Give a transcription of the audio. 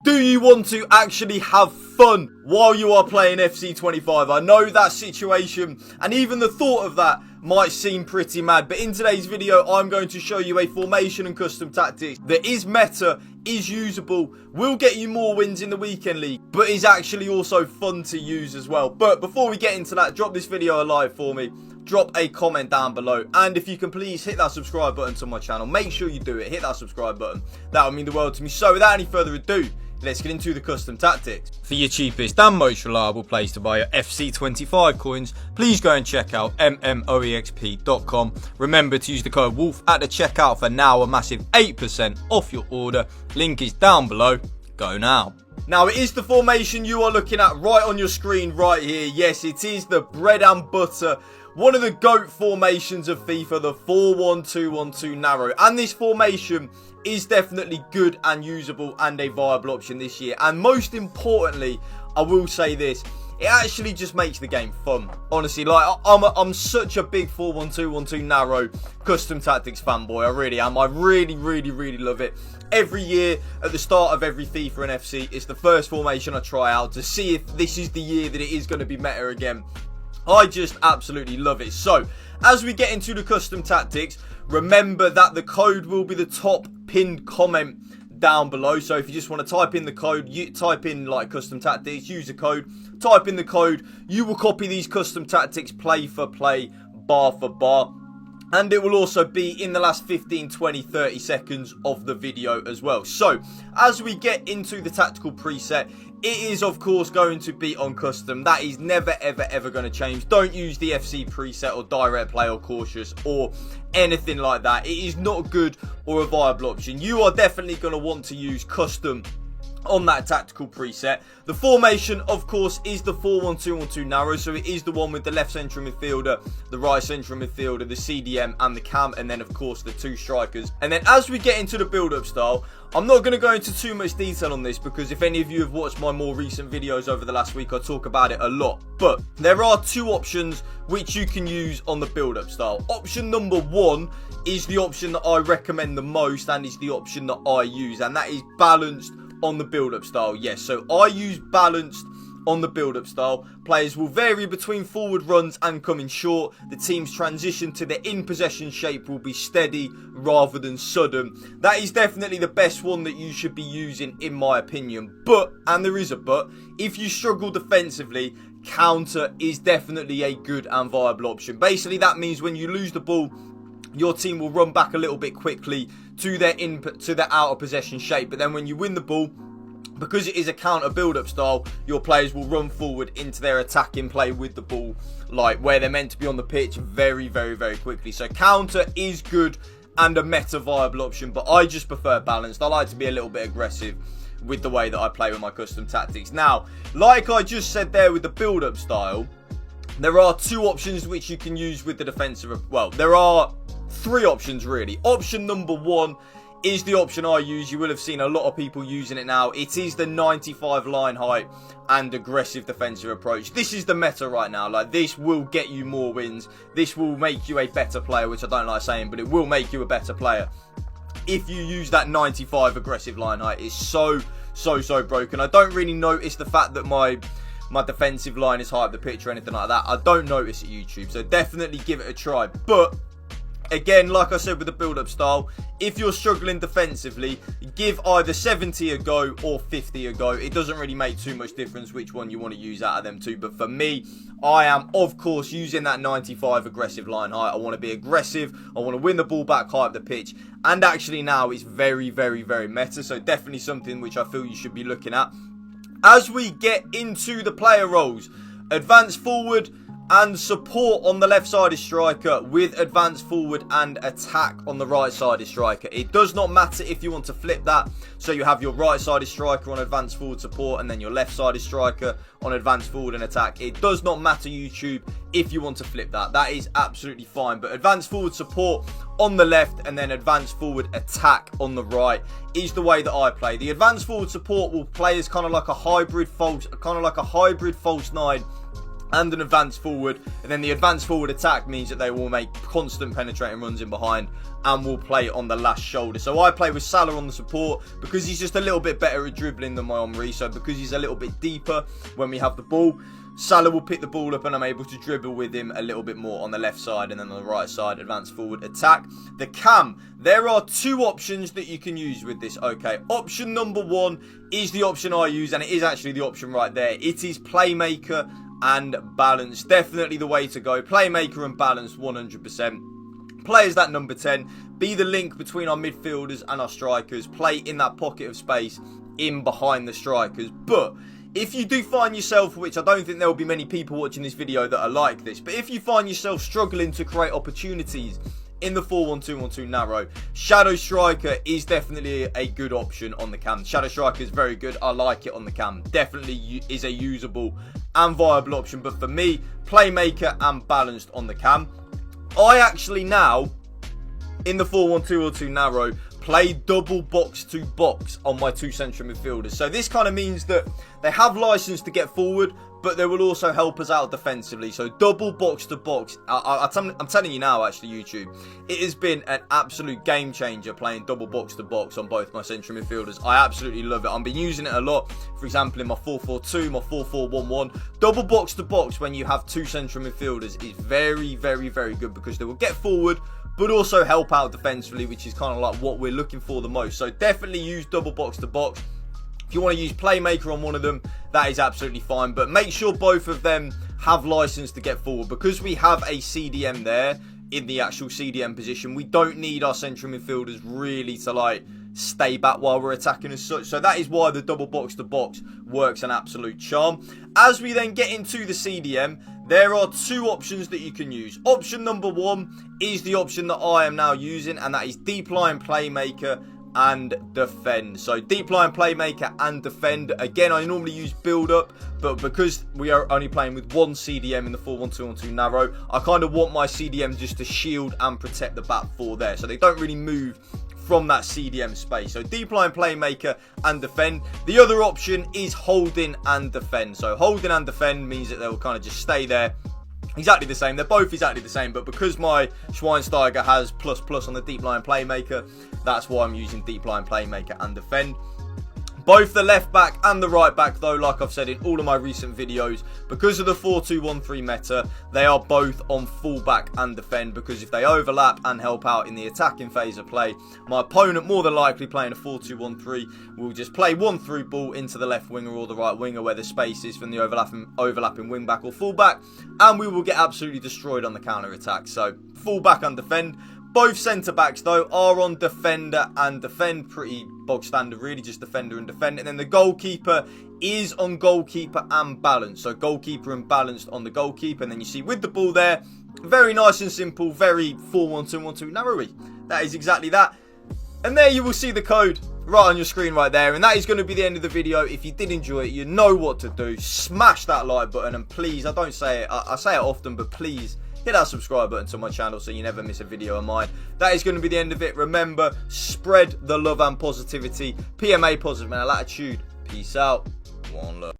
Do you want to actually have fun while you are playing FC25? I know that situation and even the thought of that might seem pretty mad, but in today's video I'm going to show you a formation and custom tactics that is meta, is usable, will get you more wins in the weekend league, but is actually also fun to use as well. But before we get into that, drop this video a like for me, drop a comment down below, and if you can please hit that subscribe button to my channel, make sure you do it, hit that subscribe button, that would mean the world to me. So without any further ado, let's get into the custom tactics. For your cheapest and most reliable place to buy your FC25 coins, please go and check out mmoexp.com. Remember to use the code WOLF at the checkout for now a massive 8% off your order. Link is down below. Go now. Now, it is the formation you are looking at right on your screen right here. Yes, it is the bread and butter, one of the GOAT formations of FIFA, the 4-1-2-1-2 narrow. And this formation is definitely good and usable and a viable option this year. And most importantly, I will say this, it actually just makes the game fun. Honestly, like, I'm such a big 4-1-2-1-2 narrow custom tactics fanboy. I really am. I really love it. Every year, at the start of every FIFA and FC, it's the first formation I try out to see if this is the year that it is going to be meta again. I just absolutely love it. So, as we get into the custom tactics, remember that the code will be the top pinned comment down below. So if you just want to type in the code, you type in like custom tactics, use the code, type in the code, you will copy these custom tactics play for play, bar for bar. And it will also be in the last 15, 20, 30 seconds of the video as well. So, as we get into the tactical preset, it is, of course, going to be on custom. That is never, ever going to change. Don't use the FC preset or direct play or cautious or anything like that. It is not good or a viable option. You are definitely going to want to use custom on that tactical preset. The formation, of course, is the 4-1-2-1-2 narrow, so it is the one with the left central midfielder, the right central midfielder, the CDM and the cam, and then of course the two strikers. And then as we get into the build-up style, I'm not going to go into too much detail on this because if any of you have watched my more recent videos over the last week, I talk about it a lot. But there are two options which you can use on the build-up style. Option number one is the option that I recommend the most and is the option that I use, and that is balanced on the build-up style. Yes, so I use balanced on the build-up style. Players will vary between forward runs and coming short. The team's transition to their in-possession shape will be steady rather than sudden. That is definitely the best one that you should be using in my opinion. But, and there is a but, if you struggle defensively, counter is definitely a good and viable option. Basically, that means when you lose the ball, your team will run back a little bit quickly to their out of possession shape, but then when you win the ball, because it is a counter build-up style, your players will run forward into their attacking play with the ball, like where they're meant to be on the pitch, very quickly. So counter is good and a meta viable option, but I just prefer balanced. I like to be a little bit aggressive with the way that I play with my custom tactics. Now, like I just said there with the build-up style, there are two options which you can use with the defensive. Well, there are three options really. Option number one is the option I use. You will have seen a lot of people using it now. It is the 95 line height and aggressive defensive approach. This is the meta right now. Like, this will get you more wins. This will make you a better player, which I don't like saying, but it will make you a better player if you use that 95 aggressive line height. It's so broken. I don't really notice the fact that my defensive line is high up the pitch or anything like that. I don't notice it YouTube, so definitely give it a try. But again, like I said with the build-up style, if you're struggling defensively, give either 70 a go or 50 a go. It doesn't really make too much difference which one you want to use out of them two. But for me, I am, of course, using that 95 aggressive line height. I want to be aggressive. I want to win the ball back high up the pitch. And actually now it's very meta. So definitely something which I feel you should be looking at. As we get into the player roles, advance forward and support on the left-sided striker with advance forward and attack on the right-sided striker. It does not matter if you want to flip that. So you have your right-sided striker on advance forward support and then your left-sided striker on advance forward and attack. It does not matter, YouTube, if you want to flip that. That is absolutely fine. But advance forward support on the left and then advance forward attack on the right is the way that I play. The advance forward support will play as kind of like a hybrid false 9 and an advance forward. And then the advance forward attack means that they will make constant penetrating runs in behind and will play on the last shoulder. So I play with Salah on the support because he's just a little bit better at dribbling than my Omri. So because he's a little bit deeper when we have the ball, Salah will pick the ball up and I'm able to dribble with him a little bit more on the left side, and then on the right side, advance forward attack. The cam, there are two options that you can use with this. Okay, option number one is the option I use, and it is actually the option right there. It is playmaker and balance. Definitely the way to go. Playmaker and balance 100%. Play as that number 10. Be the link between our midfielders and our strikers. Play in that pocket of space in behind the strikers. But if you do find yourself, which I don't think there will be many people watching this video that are like this, but if you find yourself struggling to create opportunities in the 4-1-2-1-2 narrow, Shadow Striker is definitely a good option on the cam. Shadow Striker is very good. I like it on the cam. Definitely is a usable and viable option. But for me, playmaker and balanced on the cam. I actually now, in the 4-1-2-1-2 narrow, play double box to box on my two central midfielders. So this kind of means that they have license to get forward, but they will also help us out defensively. So double box to box. I'm telling you now, actually, YouTube, it has been an absolute game changer playing double box to box on both my central midfielders. I absolutely love it. I've been using it a lot. For example, in my 4-4-2, my 4-4-1-1. Double box to box when you have two central midfielders is very, very, very good because they will get forward, but also help out defensively, which is kind of like what we're looking for the most. So definitely use double box to box. If you want to use playmaker on one of them, that is absolutely fine. But make sure both of them have license to get forward. Because we have a CDM there in the actual CDM position, we don't need our central midfielders really to like stay back while we're attacking as such. So that is why the double box to box works an absolute charm. As we then get into the CDM, there are two options that you can use. Option number one is the option that I am now using, and that is deep line playmaker and defend. So deep line playmaker and defend. Again, I normally use build up, but because we are only playing with one CDM in the 4-1-2-1-2 narrow, I kind of want my CDM just to shield and protect the back four there, so they don't really move from that CDM space. So deep line playmaker and defend. The other option is holding and defend. So holding and defend means that they'll kind of just stay there. Exactly the same. They're both exactly the same, but because my Schweinsteiger has ++ on the deep line playmaker, that's why I'm using deep line playmaker and defend. Both the left back and the right back, though, like I've said in all of my recent videos, because of the 4-2-1-3 meta, they are both on full back and defend, because if they overlap and help out in the attacking phase of play, my opponent, more than likely playing a 4-2-1-3, will just play one through ball into the left winger or the right winger where the space is from the overlapping wing back or full back, and we will get absolutely destroyed on the counter attack. So full back and defend. Both centre backs, though, are on defender and defend. Pretty bog standard, really, just defender and defend. And then the goalkeeper is on goalkeeper and balance. So goalkeeper and balanced on the goalkeeper. And then you see with the ball there, very nice and simple, very 4-1-2-1-2 narrowy. That is exactly that. And there you will see the code right on your screen right there. And that is going to be the end of the video. If you did enjoy it, you know what to do. Smash that like button. And please, I don't say it, I say it often, but please hit that subscribe button to my channel so you never miss a video of mine. That is going to be the end of it. Remember, spread the love and positivity. PMA positive mental attitude. Peace out. One love.